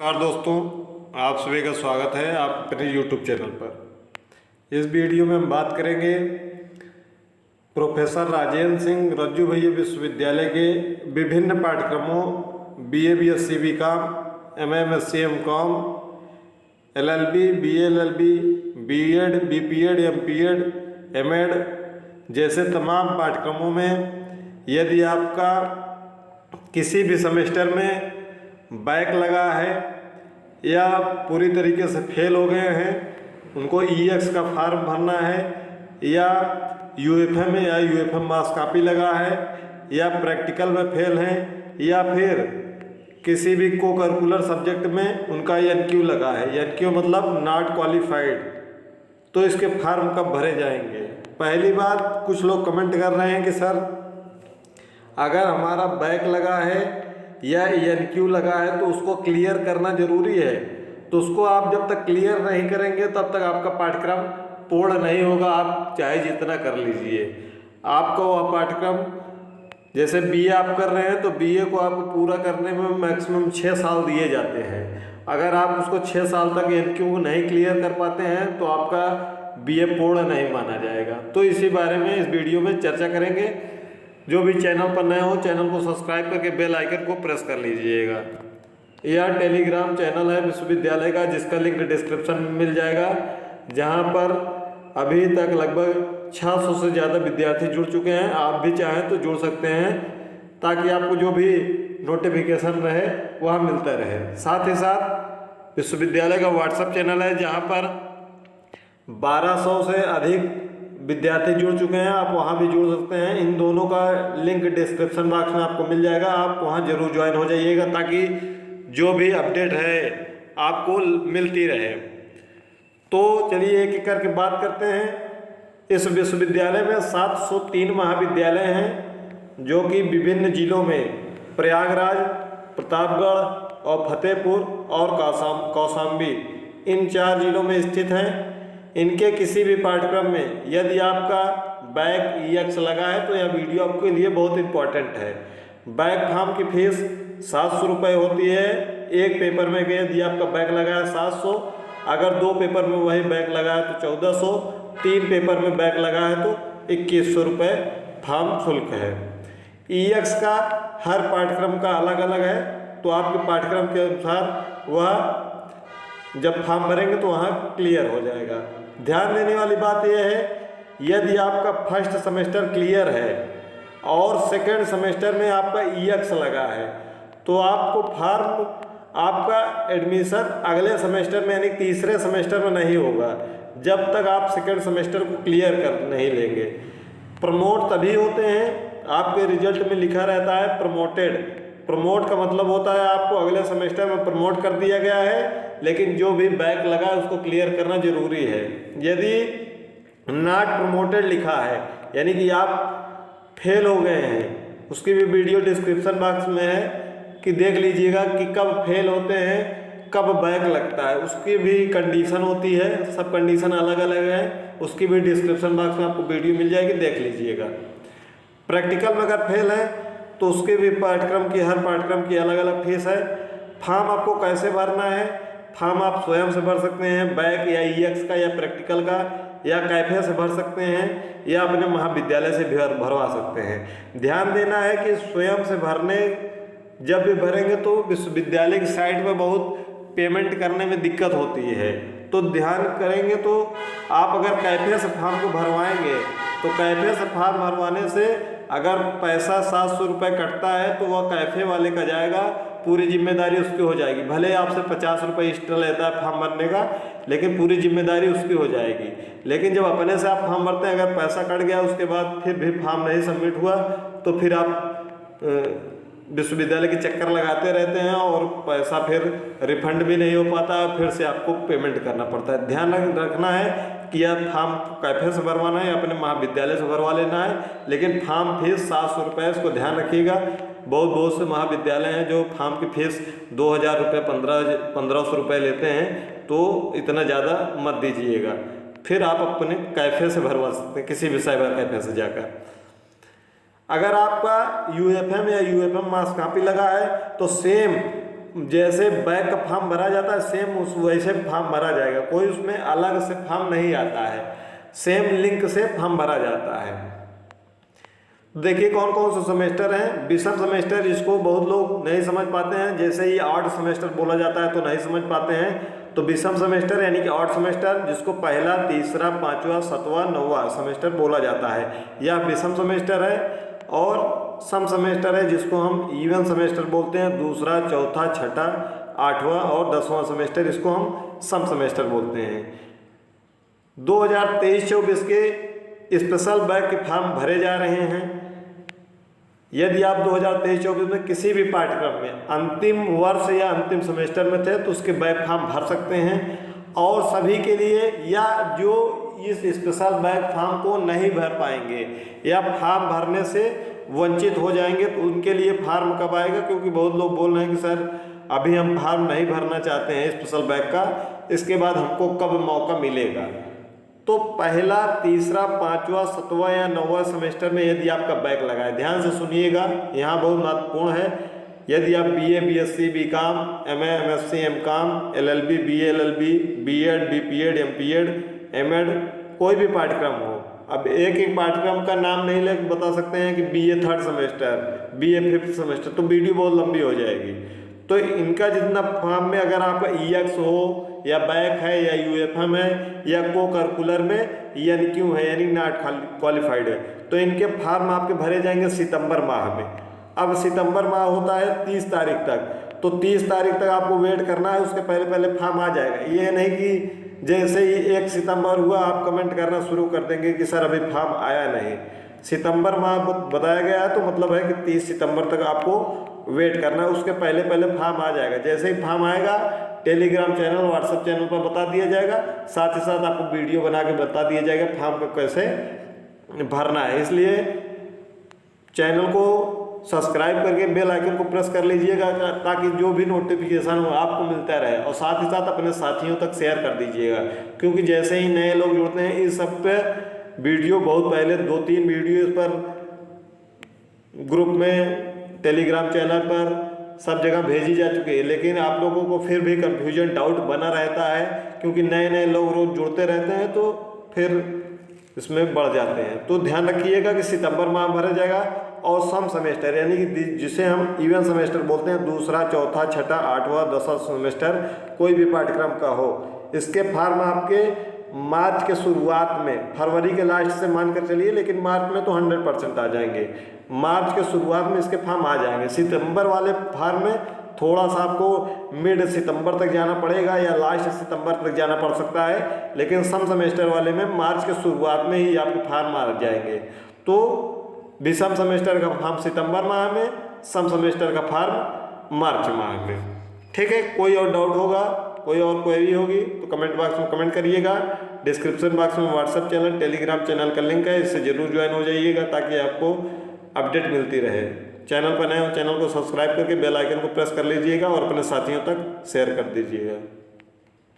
नमस्कार दोस्तों, आप सभी का स्वागत है आप अपने YouTube चैनल पर। इस वीडियो में हम बात करेंगे प्रोफेसर राजेंद्र सिंह रज्जू भैया विश्वविद्यालय के विभिन्न पाठ्यक्रमों BA BSc BCom MM SC MCom LLB BA LLB B.Ed BPed MPed MAd जैसे तमाम पाठ्यक्रमों में यदि आपका किसी भी सेमेस्टर में बैक लगा है या पूरी तरीके से फेल हो गए हैं, उनको EX का फॉर्म भरना है या UFM या UFM मार्क्स कॉपी लगा है या प्रैक्टिकल में फेल हैं या फिर किसी भी को करिकुलर सब्जेक्ट में उनका NQ लगा है, NQ मतलब नॉट क्वालिफाइड, तो इसके फॉर्म कब भरे जाएंगे। पहली बात, कुछ लोग कमेंट कर रहे हैं कि सर अगर हमारा बैक लगा है या NQ लगा है तो उसको क्लियर करना जरूरी है, तो उसको आप जब तक क्लियर नहीं करेंगे तब तक आपका पाठ्यक्रम पूर्ण नहीं होगा। आप चाहे जितना कर लीजिए, आपका वह पाठ्यक्रम जैसे BA आप कर रहे हैं तो BA को आपको पूरा करने में मैक्सिमम 6 साल दिए जाते हैं। अगर आप उसको 6 साल तक NQ को नहीं क्लियर कर पाते हैं तो आपका BA पूर्ण नहीं माना जाएगा। तो इसी बारे में इस वीडियो में चर्चा करेंगे। जो भी चैनल पर नए हो चैनल को सब्सक्राइब करके बेल आइकन को प्रेस कर लीजिएगा। यह टेलीग्राम चैनल है विश्वविद्यालय का, जिसका लिंक डिस्क्रिप्शन में मिल जाएगा, जहां पर अभी तक लगभग 600 से ज़्यादा विद्यार्थी जुड़ चुके हैं। आप भी चाहें तो जुड़ सकते हैं ताकि आपको जो भी नोटिफिकेशन रहे वह मिलता रहे। साथ ही साथ विश्वविद्यालय का व्हाट्सएप चैनल है, जहाँ पर 1200 से अधिक विद्यार्थी जुड़ चुके हैं, आप वहां भी जुड़ सकते हैं। इन दोनों का लिंक डिस्क्रिप्शन बॉक्स में आपको मिल जाएगा, आप वहां जरूर ज्वाइन हो जाइएगा ताकि जो भी अपडेट है आपको मिलती रहे। तो चलिए एक एक करके बात करते हैं। इस विश्वविद्यालय में 703 महाविद्यालय हैं, जो कि विभिन्न जिलों में प्रयागराज, प्रतापगढ़ और फतेहपुर और कौशाम्बी इन 4 जिलों में स्थित हैं। इनके किसी भी पाठ्यक्रम में यदि आपका बैक EX लगा है तो यह वीडियो आपके लिए बहुत इम्पोर्टेंट है। बैक फॉर्म की फीस 700 रुपये होती है। एक पेपर में यदि आपका बैक लगा है 700, अगर 2 पेपर में वही बैक लगा है तो 1400, 3 पेपर में बैक लगा है तो 2100 रुपये फॉर्म शुल्क है। EX का हर पाठ्यक्रम का अलग अलग है, तो आपके पाठ्यक्रम के अनुसार वह जब फॉर्म भरेंगे तो वहाँ क्लियर हो जाएगा। ध्यान देने वाली बात यह है, यदि आपका फर्स्ट सेमेस्टर क्लियर है और सेकंड सेमेस्टर में आपका EX लगा है तो आपको फॉर्म आपका एडमिशन अगले सेमेस्टर में यानी तीसरे सेमेस्टर में नहीं होगा जब तक आप सेकंड सेमेस्टर को क्लियर कर नहीं लेंगे। प्रमोट तभी होते हैं, आपके रिजल्ट में लिखा रहता है प्रमोटेड। प्रमोट का मतलब होता है आपको अगले सेमेस्टर में प्रमोट कर दिया गया है, लेकिन जो भी बैक लगा है उसको क्लियर करना जरूरी है। यदि नॉट प्रमोटेड लिखा है यानी कि आप फेल हो गए हैं, उसकी भी वीडियो डिस्क्रिप्शन बॉक्स में है कि देख लीजिएगा कि कब फेल होते हैं, कब बैक लगता है, उसकी भी कंडीशन होती है। सब कंडीशन अलग अलग है, उसकी भी डिस्क्रिप्शन बॉक्स में आपको वीडियो मिल जाएगी, देख लीजिएगा। प्रैक्टिकल में अगर फेल है तो उसके भी पाठ्यक्रम की हर पाठ्यक्रम की अलग अलग फीस है। फॉर्म आपको कैसे भरना है, फॉर्म आप स्वयं से भर सकते हैं, बैक या EX का या प्रैक्टिकल का, या कैफे से भर सकते हैं या अपने महाविद्यालय से भी भरवा सकते हैं। ध्यान देना है कि स्वयं से भरने जब भी भरेंगे तो विश्वविद्यालय की साइट में बहुत पेमेंट करने में दिक्कत होती है, तो ध्यान करेंगे। तो आप अगर कैफे से फॉर्म को भरवाएंगे तो कैफे से फॉर्म भरवाने से अगर पैसा 700 रुपये कटता है तो वह कैफे वाले का जाएगा, पूरी जिम्मेदारी उसकी हो जाएगी। भले आपसे 50 रुपये एक्स्ट्रा लेता है फॉर्म भरने का, लेकिन पूरी जिम्मेदारी उसकी हो जाएगी। लेकिन जब अपने से आप फॉर्म भरते हैं, अगर पैसा कट गया उसके बाद फिर भी फॉर्म नहीं सबमिट हुआ तो फिर आप विश्वविद्यालय के चक्कर लगाते रहते हैं और पैसा फिर रिफंड भी नहीं हो पाता, फिर से आपको पेमेंट करना पड़ता है। ध्यान रखना है कि यह फॉर्म कैफे से भरवाना है या अपने महाविद्यालय से भरवा लेना है, लेकिन फॉर्म फीस 700 रुपये, इसको ध्यान रखिएगा। बहुत से महाविद्यालय हैं जो फॉर्म की फीस 2000 रुपये 1500 रुपये लेते हैं, तो इतना ज़्यादा मत दीजिएगा। फिर आप अपने कैफे से भरवा सकते हैं, किसी भी साइबर कैफे से जाकर। अगर आपका UFM या UFM मार्क्स कॉपी लगा है तो सेम जैसे बैक का फॉर्म भरा जाता है सेम उस वैसे फॉर्म भरा जाएगा, कोई उसमें अलग से फॉर्म नहीं आता है, सेम लिंक से फॉर्म भरा जाता है। देखिए कौन कौन से सेमेस्टर हैं। विषम सेमेस्टर, जिसको बहुत लोग नहीं समझ पाते हैं, जैसे ही ऑड सेमेस्टर बोला जाता है तो नहीं समझ पाते हैं, तो विषम सेमेस्टर यानी कि ऑड सेमेस्टर, जिसको पहला, तीसरा, पांचवा, सातवां, नौवां सेमेस्टर बोला जाता है, यह विषम सेमेस्टर है। और सम सेमेस्टर है जिसको हम इवन सेमेस्टर बोलते हैं, दूसरा, चौथा, छठा, आठवां और 10वां सेमेस्टर, इसको हम सम सेमेस्टर बोलते हैं। 2023-24 के स्पेशल बैक के फॉर्म भरे जा रहे हैं। यदि आप 2023-24 में किसी भी पाठ्यक्रम में अंतिम वर्ष या अंतिम सेमेस्टर में थे तो उसके बैक फॉर्म भर सकते हैं। और सभी के लिए, या जो इस स्पेशल बैक फॉर्म को नहीं भर पाएंगे या फॉर्म भरने से वंचित हो जाएंगे, तो उनके लिए फॉर्म कब आएगा, क्योंकि बहुत लोग बोल रहे हैं कि सर अभी हम फॉर्म नहीं भरना चाहते हैं स्पेशल बैक का, इसके बाद हमको कब मौका मिलेगा। तो पहला, तीसरा, पांचवा, सातवां या 9वां सेमेस्टर में यदि आपका बैक लगा है, ध्यान से सुनिएगा, यहाँ बहुत महत्वपूर्ण है। यदि आप BA BSc BCom MA MSc MCom LLB BA LLB B.Ed B.Ped M.Ped M.Ed कोई भी पाठ्यक्रम हो, अब एक एक पाठ्यक्रम का नाम नहीं ले बता सकते हैं कि BA 3rd semester, BA 5th semester, तो वीडियो बहुत लंबी हो जाएगी। तो इनका जितना फॉर्म में अगर आपका EX हो या बैक है या UFM है या को करिकुलर में ENQ है यानी नॉट क्वालिफाइड है, तो इनके फॉर्म आपके भरे जाएंगे सितंबर माह में। अब सितंबर माह होता है 30 तारीख तक, तो 30 तारीख तक आपको वेट करना है, उसके पहले पहले फॉर्म आ जाएगा। ये नहीं कि जैसे ही 1 सितंबर हुआ आप कमेंट करना शुरू कर देंगे कि सर अभी फॉर्म आया नहीं। सितंबर माह बताया गया है, तो मतलब है कि 30 सितंबर तक आपको वेट करना है, उसके पहले पहले फॉर्म आ जाएगा। जैसे ही फॉर्म आएगा टेलीग्राम चैनल, व्हाट्सएप चैनल पर बता दिया जाएगा, साथ ही साथ आपको वीडियो बना के बता दिया जाएगा फॉर्म को कैसे भरना है। इसलिए चैनल को सब्सक्राइब करके बेल आइकन को प्रेस कर लीजिएगा, ताकि जो भी नोटिफिकेशन हो आपको मिलता रहे, और साथ ही साथ अपने साथियों तक शेयर कर दीजिएगा, क्योंकि जैसे ही नए लोग जुड़ते हैं इस सब पे वीडियो बहुत पहले 2-3 वीडियो इस पर ग्रुप में, टेलीग्राम चैनल पर सब जगह भेजी जा चुकी है, लेकिन आप लोगों को फिर भी कन्फ्यूजन, डाउट बना रहता है, क्योंकि नए नए लोग रोज जुड़ते रहते हैं तो फिर इसमें बढ़ जाते हैं। तो ध्यान रखिएगा कि सितंबर माह भरा जाएगा। और सम सेमेस्टर यानी कि जिसे हम इवन सेमेस्टर बोलते हैं, दूसरा, चौथा, छठा, 8वां, 10वां सेमेस्टर कोई भी पाठ्यक्रम का हो, इसके फॉर्म आपके मार्च के शुरुआत में, फरवरी के लास्ट से मानकर चलिए, लेकिन मार्च में तो 100% आ जाएंगे। मार्च के शुरुआत में इसके फॉर्म आ जाएंगे। सितंबर वाले फॉर्म में थोड़ा सा आपको मिड सितंबर तक जाना पड़ेगा या लास्ट सितंबर तक जाना पड़ सकता है, लेकिन सम सेमेस्टर वाले में मार्च के शुरुआत में ही आपके फॉर्म आ जाएंगे। तो विषम सेमेस्टर का फॉर्म सितंबर माह में, सम सेमेस्टर का फॉर्म मार्च माह में। ठीक है, कोई और डाउट होगा, कोई और क्वेरी होगी तो कमेंट बॉक्स में कमेंट करिएगा। डिस्क्रिप्शन बॉक्स में व्हाट्सएप चैनल, टेलीग्राम चैनल का लिंक है, इससे जरूर ज्वाइन हो जाइएगा ताकि आपको अपडेट मिलती रहे। चैनल पर नए हो, चैनल को सब्सक्राइब करके बेल आइकन को प्रेस कर लीजिएगा और अपने साथियों तक शेयर कर दीजिएगा।